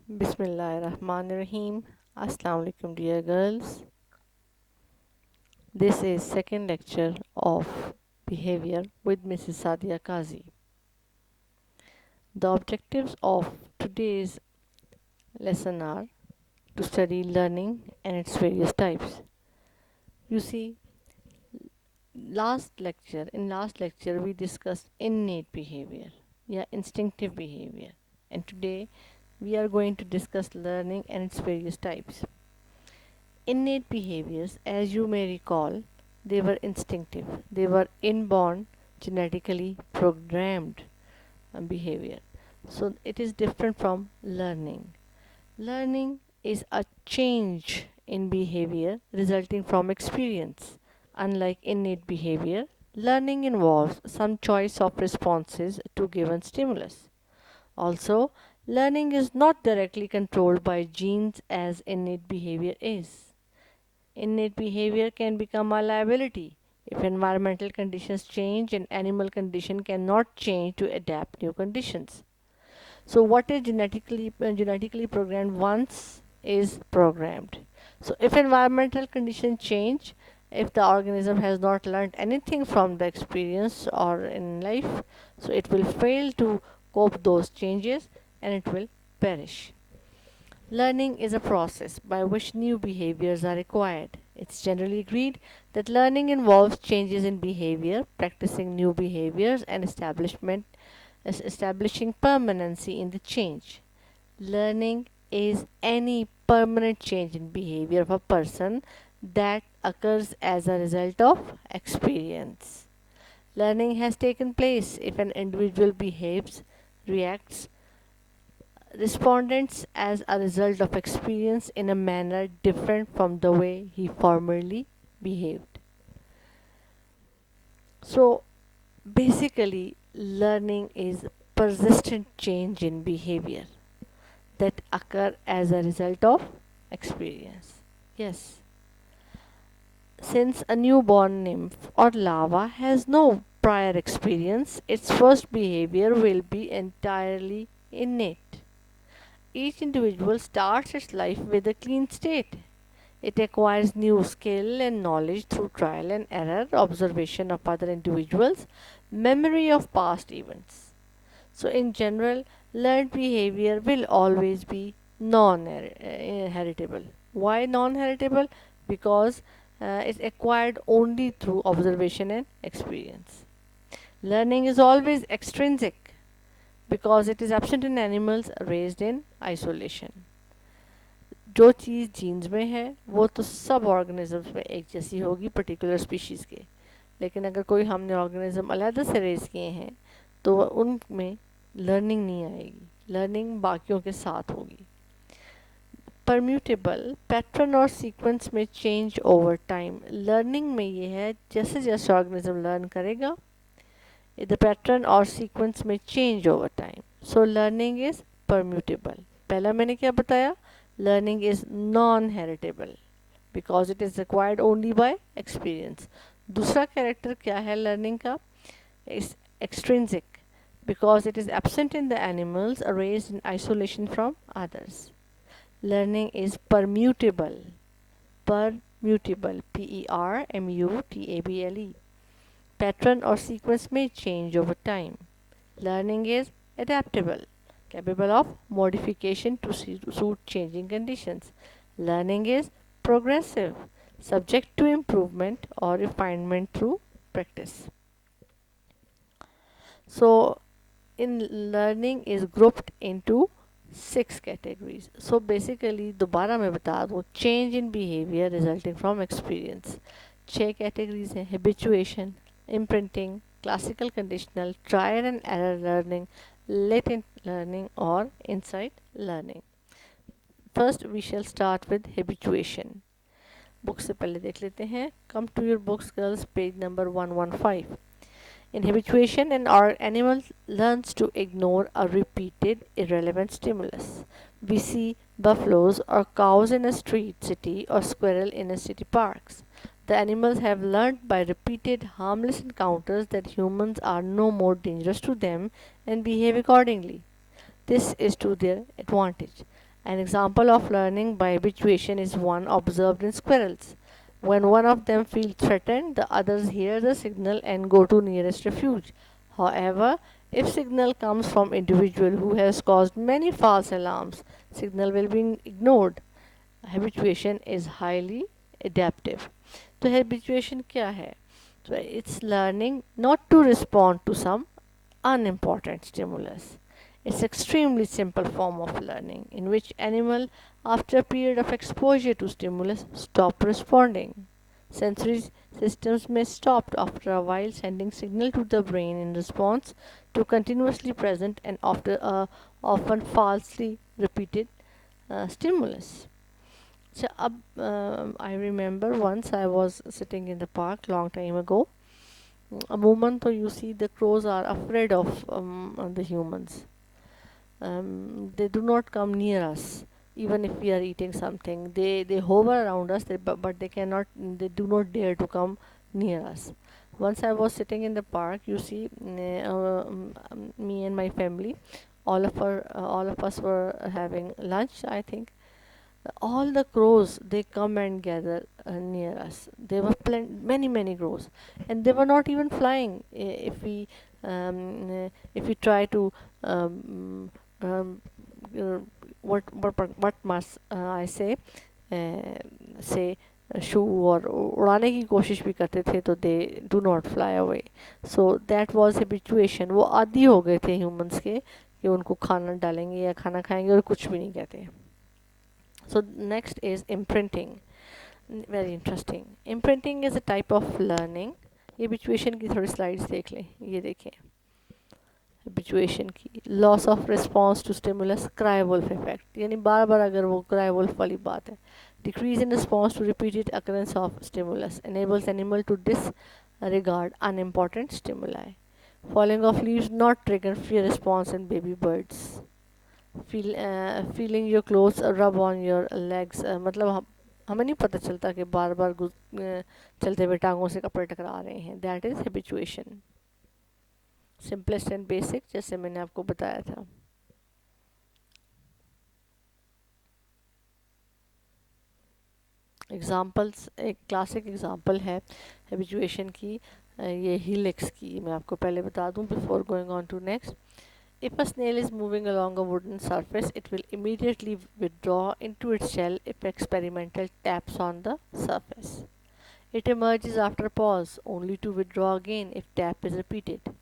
Bismillahirrahmanirrahim. Assalamu alaikum, dear girls. This is second lecture of behavior with Mrs. Sadia Kazi. The objectives of today's lesson are to study learning and its various types. You see, last lecture we discussed innate behavior, instinctive behavior, and today we are going to discuss learning and its various types. Innate behaviors, as you may recall, they were instinctive, they were inborn, genetically programmed behavior. So it is different from learning. Learning is a change in behavior resulting from experience. Unlike innate behavior, learning involves some choice of responses to given stimulus. Also, learning is not directly controlled by genes as innate behavior is. Innate behavior can become a liability if environmental conditions change and animal condition cannot change to adapt new conditions. So what is genetically programmed once is programmed. So if environmental conditions change, if the organism has not learned anything from the experience or in life, so it will fail to cope those changes and it will perish. Learning is a process by which new behaviors are acquired. It's generally agreed that learning involves changes in behavior, practicing new behaviors, and establishing permanency in the change. Learning is any permanent change in behavior of a person that occurs as a result of experience. Learning has taken place if an individual behaves, reacts, respondents as a result of experience in a manner different from the way he formerly behaved. So basically, learning is persistent change in behavior that occur as a result of experience. Yes, since a newborn nymph or larva has no prior experience, its first behavior will be entirely innate. Each individual starts its life with a clean state. It acquires new skill and knowledge through trial and error, observation of other individuals, memory of past events. So, in general, learned behavior will always be non-heritable. Why non-heritable? Because it's acquired only through observation and experience. Learning is always extrinsic because it is absent in animals raised in isolation. जो चीज़ jeans में है वो तो सब organisms में एक जैसी होगी पर्टिकुलर स्पीशीज़ के, लेकिन अगर कोई हमने ऑर्गेनिज्म अलग से रेज किए हैं तो उनमें लर्निंग नहीं आएगी, लर्निंग बाकियों के साथ होगी. परम्यूटेबल पैटर्न और सीक्वेंस में चेंज ओवर टाइम. लर्निंग में ये है जैसे जैसे ऑर्गेनिज्म लर्न करेगा द पैटर्न और सीक्वेंस में change over time. So learning is permutable. पहला मैंने क्या बताया? Learning is non-heritable because it is acquired only by experience. दूसरा कैरेक्टर क्या है लर्निंग का? Is extrinsic because it is absent in the animals raised in isolation from others. Learning is permutable. Permutable. Permutable. Pattern or sequence may change over time. Learning is adaptable, capable of modification to suit changing conditions. Learning is progressive, subject to improvement or refinement through practice. So, in learning is grouped into 6 categories. So basically दोबारा मैं बता दूँ, change in behavior resulting from experience. 6 categories हैं: habituation, imprinting, classical conditional, trial and error learning, latent learning or insight learning. First we shall start with habituation. Book से पहले देख लेते हैं. Come to your books girls, page number 115. In habituation, an animal learns to ignore a repeated irrelevant stimulus. We see buffaloes or cows in a city or squirrel in a city parks. The animals have learned by repeated harmless encounters that humans are no more dangerous to them and behave accordingly. This is to their advantage. An example of learning by habituation is one observed in squirrels. When one of them feels threatened, the others hear the signal and go to nearest refuge. However, if signal comes from individual who has caused many false alarms, signal will be ignored. Habituation is highly adaptive. तो habituation क्या है? So it's learning not to respond to some unimportant stimulus. It's extremely simple form of learning in which animal after a period of exposure to stimulus stop responding. Sensory systems may stop after a while sending signal to the brain in response to continuously present and after a often falsely repeated stimulus. So, I remember once I was sitting in the park long time ago. A moment you see the crows are afraid of the humans. They do not come near us even if we are eating something. They hover around us, but they cannot. They do not dare to come near us. Once I was sitting in the park. You see, me and my family, all of us were having lunch. I think all the crows they come and gather near us. There were many crows, and they were not even flying. If we try to um, uh, what must I say शू और उड़ाने की कोशिश भी करते थे तो they do not fly away. So that was habituation. वो आदी हो गए थे ह्यूमंस के कि उनको खाना डालेंगे या खाना खाएंगे और कुछ भी नहीं कहते. So next is imprinting. Very interesting. Imprinting is a type of learning. ये habituation की थोड़ी slides देख लें. ये देखें habituation की loss of response to stimulus, cry wolf effect. यानी बार बार अगर वो cry wolf वाली बात है. Decrease in response to repeated occurrence of stimulus enables animal to disregard unimportant stimuli. Falling off leaves not trigger fear response in baby birds. Feeling your clothes rub on your legs. मतलब हमें नहीं पता चलता कि बार बार चलते हुए टांगों से कपड़े टकरा रहे हैं. That is habituation. Simplest and basic जैसे मैंने आपको बताया था. एग्जाम्पल्स. एक क्लासिक एग्जाम्पल है हैबिचुएशन की ये हीलिक्स की. मैं आपको पहले बता दूं before going on to next. If a snail is moving along a wooden surface, it will immediately withdraw into its shell if experimental taps on the surface. It emerges after a pause, only to withdraw again if tap is repeated.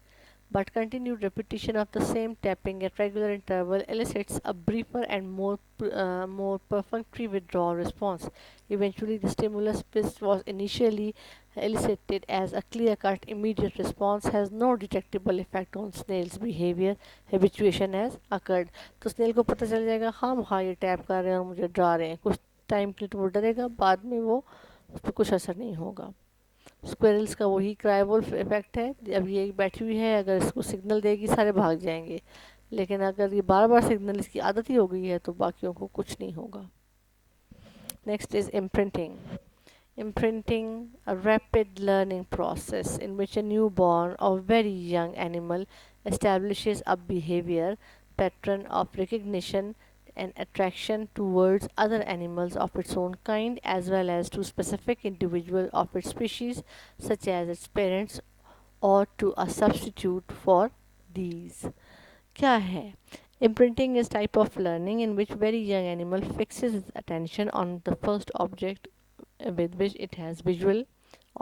But continued repetition of the same tapping at regular interval elicits a briefer and more perfunctory withdrawal response. Eventually, the stimulus which was initially elicited as a clear-cut immediate response has no detectable effect on snail's behavior. Habituation has occurred. तो snail को पता चल जाएगा हाँ ये tap कर रहे हैं और मुझे डरा रहे हैं. कुछ टाइम के लिए तो वो डरेगा, बाद में वो उस पर कुछ असर नहीं होगा. स्क्वेरल्स का वही क्राई वुल्फ इफेक्ट है. अब ये बैठी हुई है, अगर इसको सिग्नल देगी सारे भाग जाएंगे, लेकिन अगर ये बार बार सिग्नल इसकी आदत ही हो गई है तो बाकियों को कुछ नहीं होगा. Next is imprinting. Imprinting, a rapid learning process in which a newborn or very young animal establishes a behavior pattern of recognition and attraction towards other animals of its own kind as well as to specific individual of its species such as its parents or to a substitute for these. क्या है? Imprinting is type of learning in which very young animal fixes its attention on the first object with which it has visual,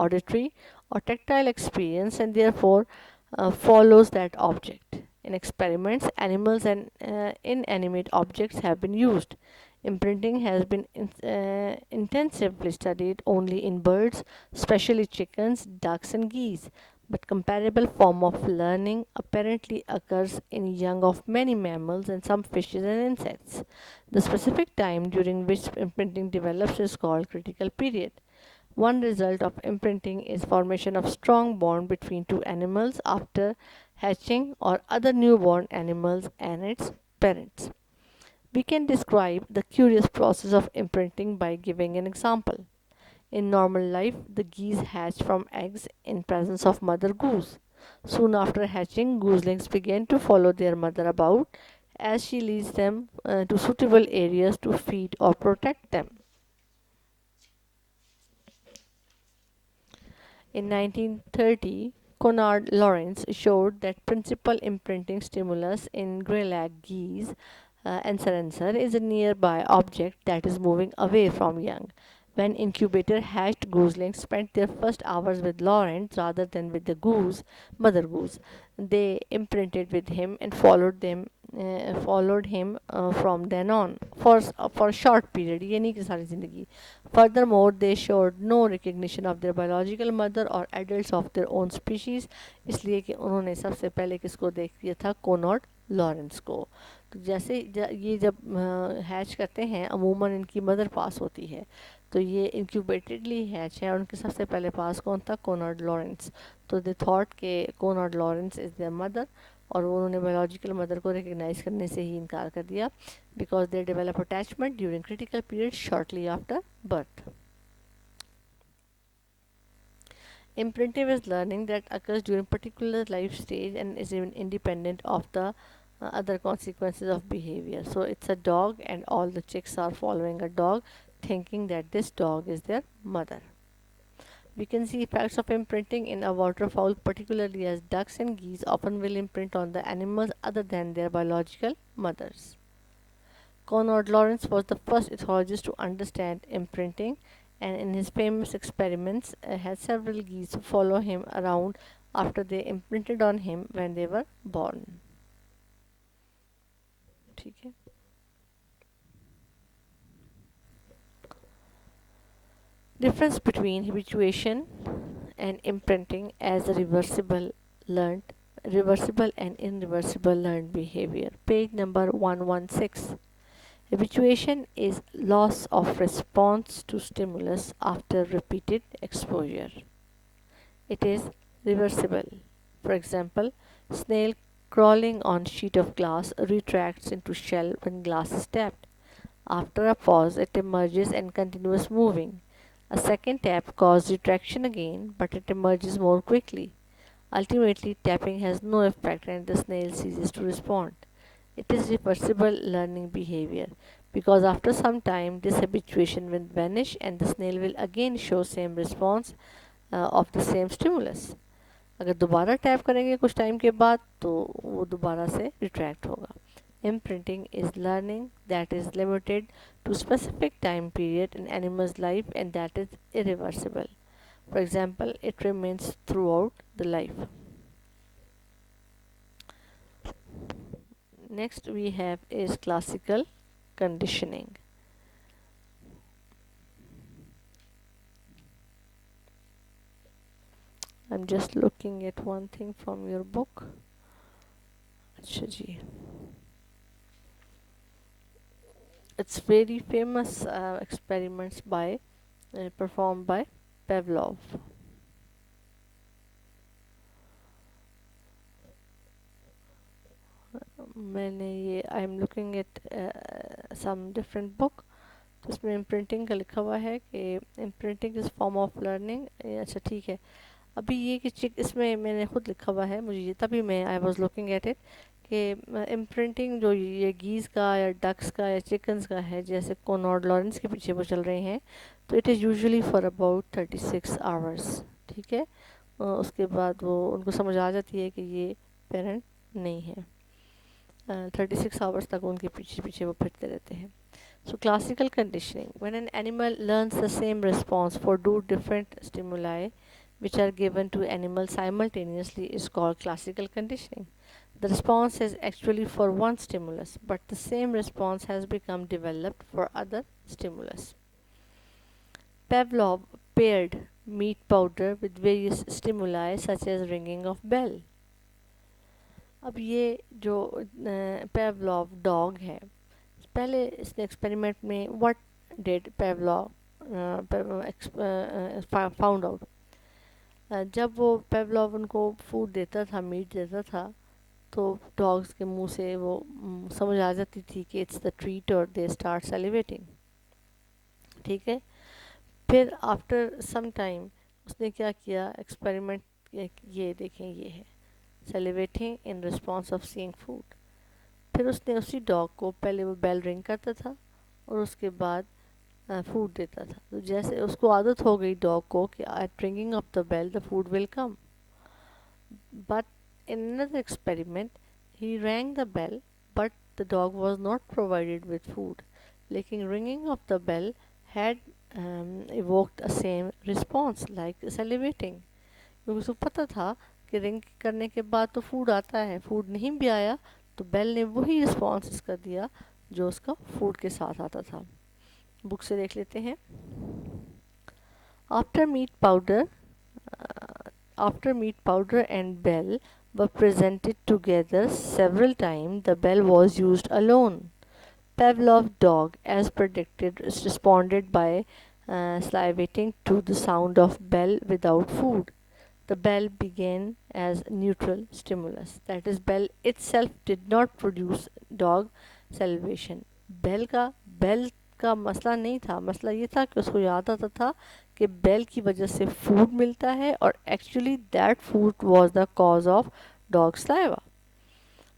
auditory, or tactile experience and therefore follows that object. In experiments, animals and inanimate objects have been used. Imprinting has been intensively studied only in birds, especially chickens, ducks, and geese. But comparable form of learning apparently occurs in young of many mammals and some fishes and insects. The specific time during which imprinting develops is called critical period. One result of imprinting is formation of strong bond between two animals after hatching or other newborn animals and its parents. We can describe the curious process of imprinting by giving an example. In normal life, the geese hatch from eggs in presence of mother goose. Soon after hatching, goslings begin to follow their mother about as she leads them to suitable areas to feed or protect them. In 1930, Konrad Lorenz showed that principal imprinting stimulus in greylag geese and serencer is a nearby object that is moving away from young. When incubator hatched goslings spent their first hours with Lawrence rather than with the mother goose. They imprinted with him and followed him from then on for a short period, यानी कि सारी जिंदगी. Furthermore, they showed no recognition of their biological mother or adults of their own species, इसलिए कि उन्होंने सबसे पहले किसको देख लिया था, कोनॉर्ड लॉरेंस को. तो जैसे ये जब हैच करते हैं अमूमन इनकी मदर पास होती है, तो ये इंक्यूबेटेडली हैच है. उनके सबसे पहले पास कौन था, कोनॉर्ड लॉरेंस. तो दे थॉट के कोनॉर्ड लॉरेंस इज़ देयर मदर, और उन्होंने बायोलॉजिकल मदर को रिकग्नाइज करने से ही इनकार कर दिया, because they develop attachment during critical period shortly after birth. Imprinting is learning that occurs during particular life stage and is even independent of the other consequences of behavior. So it's a dog and all the chicks are following a dog thinking that this dog is their mother. We can see effects of imprinting in a waterfowl, particularly as ducks and geese often will imprint on the animals other than their biological mothers. Conrad Lawrence was the first ethologist to understand imprinting, and in his famous experiments had several geese follow him around after they imprinted on him when they were born. ठीक है. Difference between habituation and imprinting as a reversible and irreversible learned behavior. Page number 116. Habituation is loss of response to stimulus after repeated exposure. It is reversible. For example, snail crawling on sheet of glass retracts into shell when glass is tapped. After a pause, it emerges and continues moving. A second tap causes retraction again, but it emerges more quickly. Ultimately, tapping has no effect and the snail ceases to respond. It is reversible learning behavior, because after some time this habituation will vanish and the snail will again show same response of the same stimulus. अगर दोबारा tap करेंगे कुछ time के बाद तो वो दोबारा से रिट्रैक्ट होगा. Imprinting is learning that is limited to specific time period in animal's life and that is irreversible. For example, it remains throughout the life. Next we have is classical conditioning. I'm just looking at one thing from your book. अच्छा जी. It's very famous experiments performed by Pavlov. मैंने ये I am looking at some different book, तो इसमें imprinting का लिखा हुआ है कि imprinting is form of learning. अच्छा ठीक है. अभी ये कि चिक इसमें मैंने खुद लिखा हुआ है, मुझे ये तभी मैं I was looking at it कि इम्प्रिंटिंग जो ये गीज़ का या डक्स का या चिकन्स का है, जैसे कोनॉर्ड लॉरेंस के पीछे वो चल रहे हैं, तो it is usually for about 36 hours. ठीक है. उसके बाद वो उनको समझ आ जाती है कि ये पेरेंट नहीं है. 36 आवर्स तक उनके पीछे पीछे वो फिरते रहते हैं. So classical conditioning, when an animal learns the same response for two different stimuli which are given to animal simultaneously is called classical conditioning. The response is actually for one stimulus, but the same response has become developed for other stimulus. Pavlov paired meat powder with various stimuli such as ringing of bell. अब ये जो पेवलॉव dog है, पहले इसने experiment में what did पेवलॉव found out, जब वो पेवलॉव उनको फूड देता था, मीट देता था, तो डॉग्स के मुंह से वो समझ आ जाती थी कि इट्स द ट्रीट और दे स्टार्ट सेलिब्रेटिंग. ठीक है. फिर आफ्टर सम टाइम उसने क्या किया, एक्सपेरिमेंट, ये देखें, ये है salivating in response of seeing food. फिर उसने उसी डॉग को पहले वो बेल रिंग करता था और उसके बाद फूड देता था। तो जैसे उसको आदत हो गई डॉग को कि at ringing of the bell the food will come. But in another experiment, he rang the bell, but the dog was not provided with food. लेकिन ringing of the bell had evoked a same response like salivating. क्योंकि उसको पता था कि ring करने के बाद तो फूड आता है, फूड नहीं भी आया तो बेल ने वही रिस्पॉन्स इसका दिया जो उसका फूड के साथ आता था। बुक से देख लेते हैं। After meat powder after meat powder and bell were presented together several times, the bell was used alone. Pavlov's dog, as predicted, responded by salivating to the sound of bell without food. The bell began as neutral stimulus. That is, bell itself did not produce dog salivation. Bell का मसला नहीं था, मसला ये था कि उसको याद आता था कि बेल की वजह से फूड मिलता है और actually that food was the cause of dog saliva.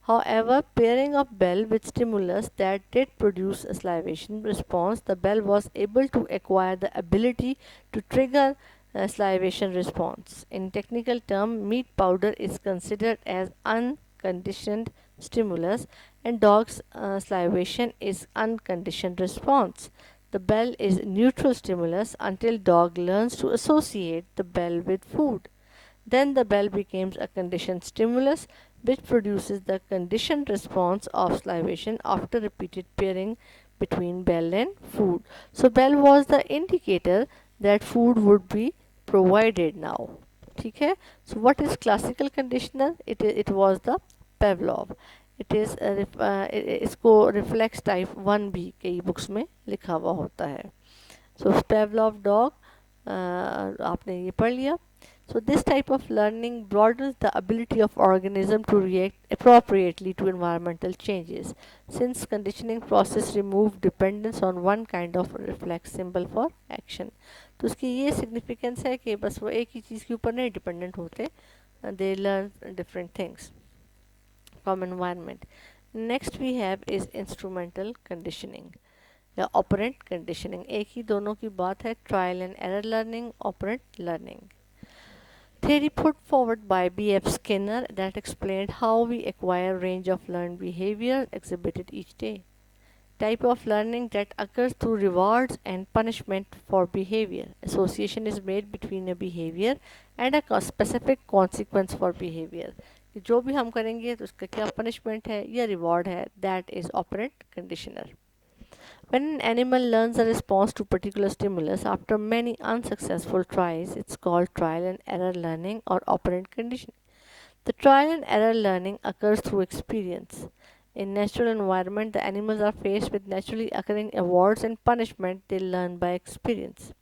However, pairing of bell with stimulus that did produce a salivation response, the bell was able to acquire the ability to trigger a salivation response. In technical term, meat powder is considered as unconditioned stimulus and dog's salivation is unconditioned response. The bell is neutral stimulus until dog learns to associate the bell with food. Then the bell becomes a conditioned stimulus which produces the conditioned response of salivation after repeated pairing between bell and food. So bell was the indicator that food would be provided now. ठीक है. So what is classical conditioner? It was the Pavlov. It is इसको reflex type 1B कई books में लिखा हुआ होता है. So Pavlov dog आपने ये पढ़ लिया. So this type of learning broadens the ability of organism to react appropriately to environmental changes, since conditioning process remove dependence on one kind of reflex symbol for action. तो उसकी ये significance है कि बस वो एक ही चीज़ के ऊपर नहीं dependent होते, they learn different things from environment. Next we have is instrumental conditioning या operant conditioning. एक ही दोनों की बात है, trial and error learning, operant learning. Theory put forward by B.F. Skinner that explained how we acquire range of learned behavior exhibited each day. Type of learning that occurs through rewards and punishment for behavior. Association is made between a behavior and a specific consequence for behavior. कि जो भी हम करेंगे तो उसका क्या punishment है या reward है, that is operant conditioner. When an animal learns a response to particular stimulus after many unsuccessful tries, it's called trial and error learning or operant conditioning. The trial and error learning occurs through experience. In natural environment, the animals are faced with naturally occurring rewards and punishment they learn by experience.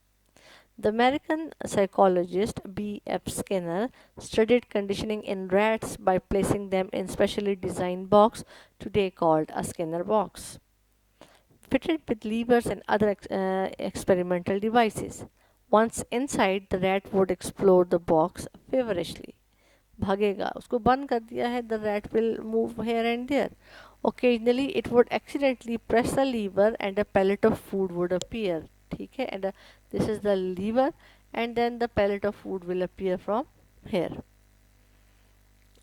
The American psychologist B. F. Skinner studied conditioning in rats by placing them in specially designed box today called a Skinner box, fitted with levers and other experimental devices. Once inside, the rat would explore the box feverishly. भागेगा, उसको बंद कर दिया है, the rat will move here and there. Occasionally, it would accidentally press a lever and a pellet of food would appear. ठीक है, and this is the lever, and then the pellet of food will appear from here.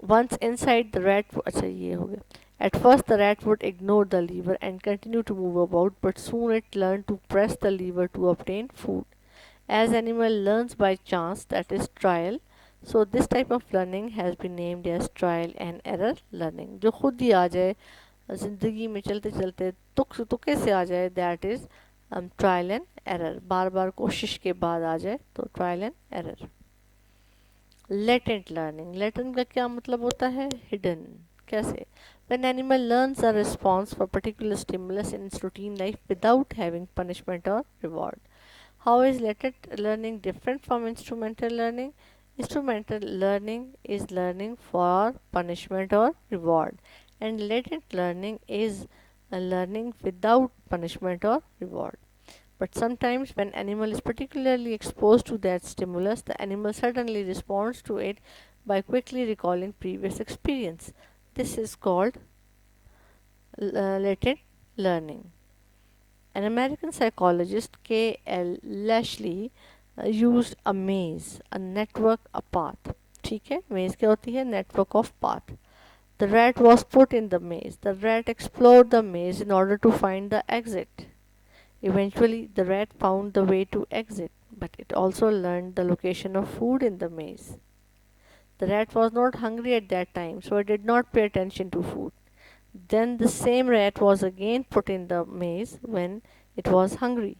Once inside, the rat, अच्छा ये हो गया. At first, the rat would ignore the lever and continue to move about, but soon it learned to press the lever to obtain food. As animal learns by chance, that is trial, so this type of learning has been named as trial and error learning. जो खुद ही आ जाए ज़िंदगी में चलते चलते तुक्के से आ जाए, that is trial and error. बार बार कोशिश के बाद आ जाए तो trial and error. Latent learning. Latent का क्या मतलब होता है? Hidden. कैसे? When animal learns a response for particular stimulus in its routine life without having punishment or reward. How is latent learning different from instrumental learning? Instrumental learning is learning for punishment or reward, and latent learning is a learning without punishment or reward. But sometimes when animal is particularly exposed to that stimulus, the animal suddenly responds to it by quickly recalling previous experience. This is called latent learning. An American psychologist, K.L. Lashley, used a maze, a network, a path. ठीक है, maze क्या होती है? Network of path. The rat was put in the maze. The rat explored the maze in order to find the exit. Eventually, the rat found the way to exit, but it also learned the location of food in the maze. The rat was not hungry at that time, so it did not pay attention to food. Then the same rat was again put in the maze when it was hungry.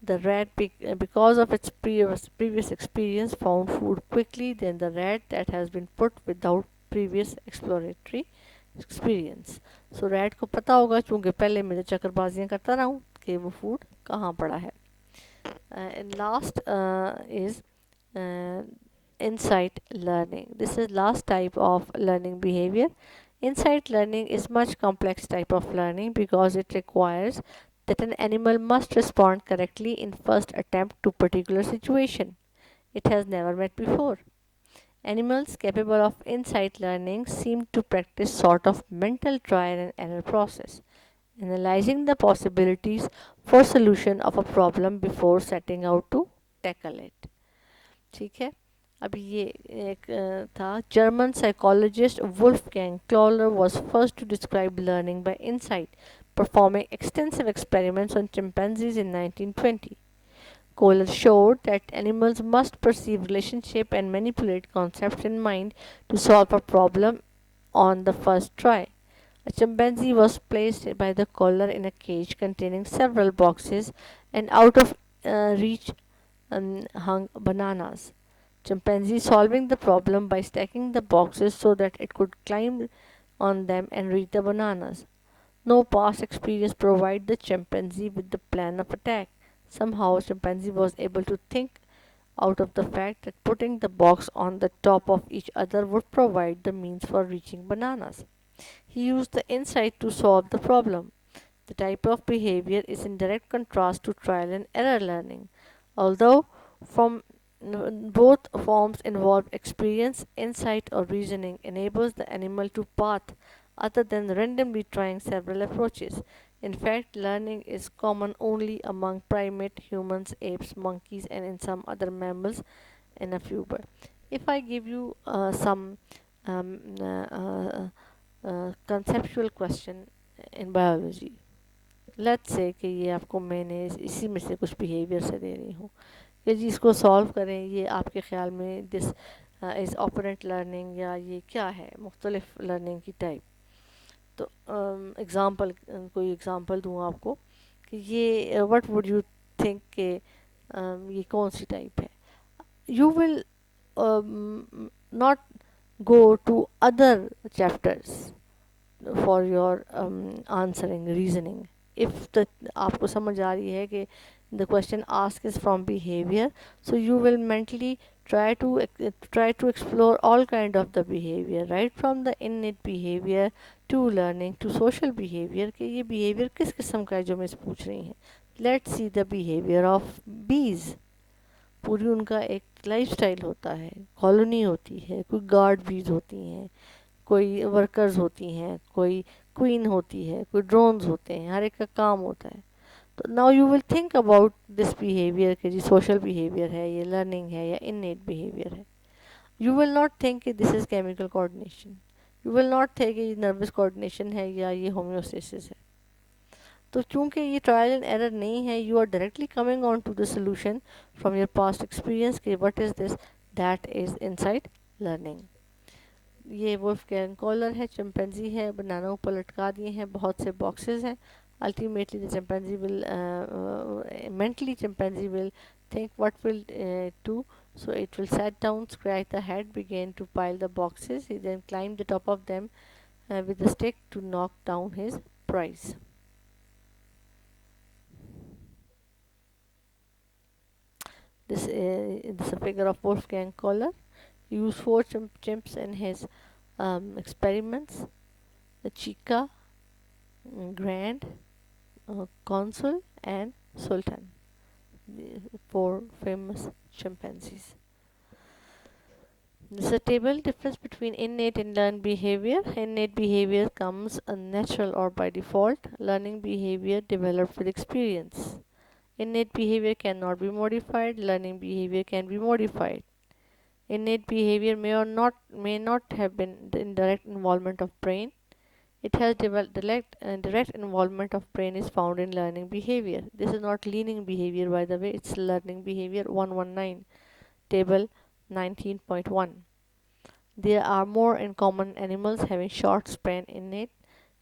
The rat, because of its previous experience, found food quickly than the rat that has been put without previous exploratory experience. So rat को पता होगा चूंकि पहले मैं चक्करबाजियां करता रहा हूँ कि वो फूड कहाँ पड़ा है. And last is uh, insight learning. This is last type of learning behavior. Insight learning is much complex type of learning because it requires that an animal must respond correctly in first attempt to particular situation it has never met before. Animals capable of insight learning seem to practice sort of mental trial and error process, analyzing the possibilities for solution of a problem before setting out to tackle it. ठीक है. अब ये एक था German psychologist Wolfgang Kohler was first to describe learning by insight, performing extensive experiments on chimpanzees in 1920. Kohler showed that animals must perceive relationship and manipulate concepts in mind to solve a problem on the first try. A chimpanzee was placed by the collar in a cage containing several boxes, and out of reach hung bananas. Chimpanzee solving the problem by stacking the boxes so that it could climb on them and reach the bananas. No past experience provided the chimpanzee with the plan of attack. Somehow, chimpanzee was able to think out of the fact that putting the box on the top of each other would provide the means for reaching bananas. He used the insight to solve the problem. The type of behavior is in direct contrast to trial and error learning. Although from both forms involve experience, insight, or reasoning, enables the animal to path other than randomly trying several approaches. In fact, learning is common only among primate humans, apes, monkeys, and in some other mammals and a few birds. If I give you some um, conceptual question in biology, let's say कि ये आपको मैंने इसी में से कुछ behaviour से दे रही हूँ कि जी इसको सॉल्व करें, ये आपके ख्याल में दिस इज़ ऑपरेंट लर्निंग या ये क्या है, मुख्तलिफ लर्निंग की टाइप. तो एग्ज़ाम्पल कोई एग्ज़ाम्पल दूँ आपको कि ये व्हाट वुड यू थिंक के ये कौन सी टाइप है. You will not go to other chapters for your answering reasoning. If the आपको समझ आ रही है कि the question asked is from behavior, so you will mentally try to explore all kind of the behavior, right from the innate behavior to learning to social behavior कि ये behavior किस किस्म का है जो मैं इस पूछ रही हैं. Let's see the behavior of bees. पूरी उनका एक लाइफस्टाइल होता है, कॉलोनी होती है, कोई गार्ड बीज होती हैं, कोई वर्कर्स होती हैं, कोई क्वीन होती है, कोई ड्रोन्स होते हैं, हर एक का काम होता है. तो now you will think about this behaviour कि जी सोशल बिहेवियर है, ये लर्निंग है या इननेट बिहेवियर है. यू विल नॉट थिंक कि this is chemical coordination. You will not think कि ये नर्वस कोऑर्डिनेशन है या ये होम्योस्टेसिस है. तो चूंकि ये ट्रायल एंड एरर नहीं है, you are directly coming on to the solution from your past experience कि what is this, that is insight learning. ये वुल्फगैंग कॉलर है, चिंपैंजी है, बनाना ऊपर लटका दिए हैं, बहुत से बॉक्सेस हैं. Ultimately, the chimpanzee will mentally chimpanzee will think what will do. So it will sit down, scratch the head, begin to pile the boxes. He then climbed the top of them with a stick to knock down his prize. This is a figure of Wolfgang Kohler. He used four chimps in his experiments: the Chica, Grand, Consul, and Sultan. The four famous chimpanzees. This is a table difference between innate and learned behavior. Innate behavior comes unnatural or by default. Learning behavior develops with experience. Innate behavior cannot be modified. Learning behavior can be modified. Innate behavior may not have been in direct involvement of brain. It has direct involvement of brain is found in learning behavior. This is not learning behavior, by the way. It's learning behavior 119, table 19.1. There are more in common animals having short span innate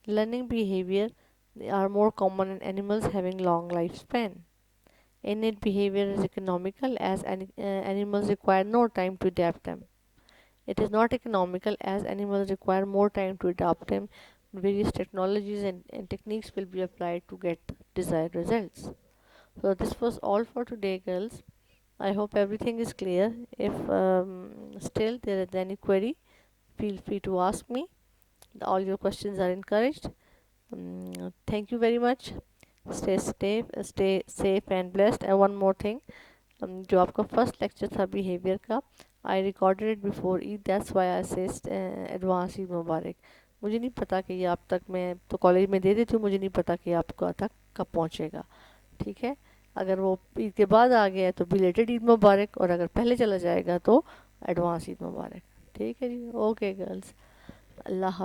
learning behavior. They are more common in animals having long lifespan. Innate behavior is economical as animals require no time to adapt them. It is not economical as animals require more time to adapt them. Various technologies and techniques will be applied to get desired results. So this was all for today, girls. I hope everything is clear. If still there is any query, feel free to ask me. All your questions are encouraged. Thank you very much. Stay safe and blessed. And one more thing, जो आपका first lecture था behaviour का, I recorded it before Eid, that's why I say advance Eid मुबारक. मुझे नहीं पता कि ये आप तक, मैं तो कॉलेज में दे देती हूँ, मुझे नहीं पता कि आपको तक कब पहुँचेगा. ठीक है, अगर वो ईद के बाद आ गया है तो बिलेटेड ईद मुबारक, और अगर पहले चला जाएगा तो एडवांस ईद मुबारक. ठीक है जी, ओके गर्ल्स, अल्लाह